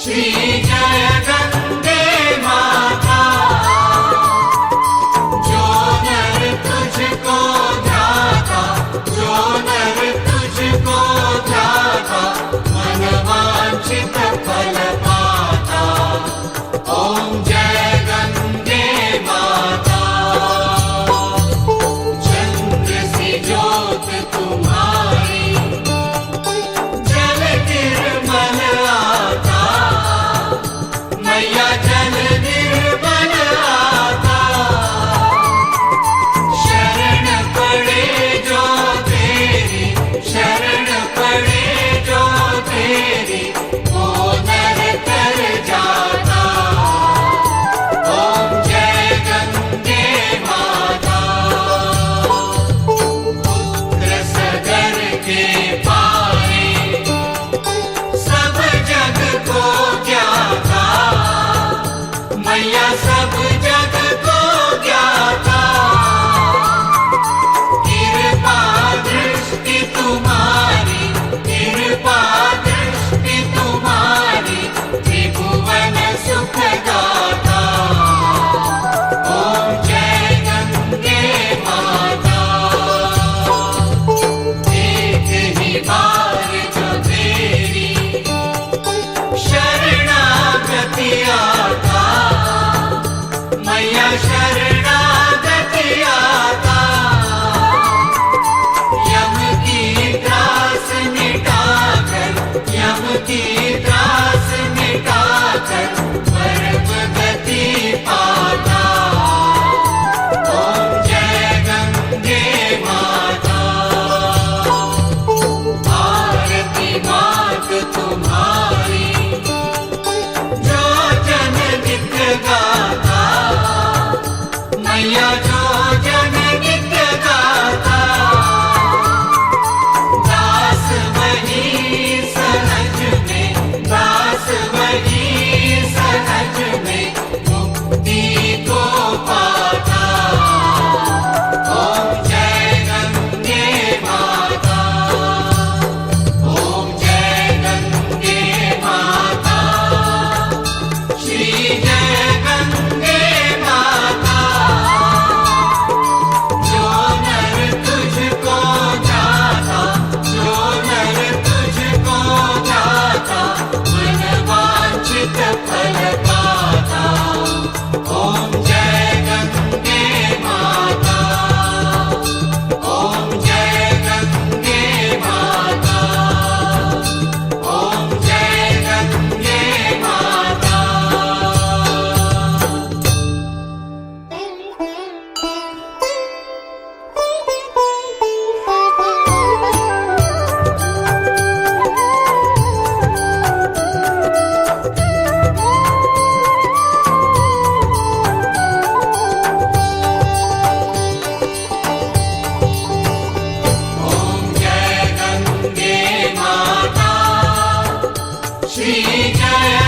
श्री जय गंगे माता, जो नर तुझको ध्याता, जो नर तुझको ध्याता, मन वांछित फल पाता। ओम जय गंगे माता। चंद्र सी ज्योत तुम्हारी, जल निर्मल आता, मैया जल निर्मल आता। शरण पड़े जो तेरी, शरण पड़े जो तेरी, वो नर तर जाता। ओम जय गंगे माता। पुत्र सगर के पारे, सब जग को ज्ञाता, मैया सब जग को ज्ञाता। कृपा दृष्टि तुम्हारी, कृपा दृष्टि तुम्हारी, त्रिभुवन सुख दाता। ओम जय गंगे माता। एक ही बार जो तेरी शरणागति आता, मैया शरणागति आता। यम की त्रास मिटाकर, यम की त्रास मिटाकर, परम गति पाता। ओम जय गंगे माता। आरती मात तुम्हारी, जो जन नित्य गाता, मैया जो जन नित्य गाता। दास वही सहज में, दास वही सहज में, मुक्ति को पाता। ओम जय गंगे माता। ओम जय गंगे माता। श्री जय गंगे माता। जो नर तुझको ध्याता, जो नर तुझको ध्याता, मन वांछित फल पाता। ओम जय गंगे माता। ओम जय गंगे माता। ओम जय गंगे माता। ओम जय गंगे माता। श्री जय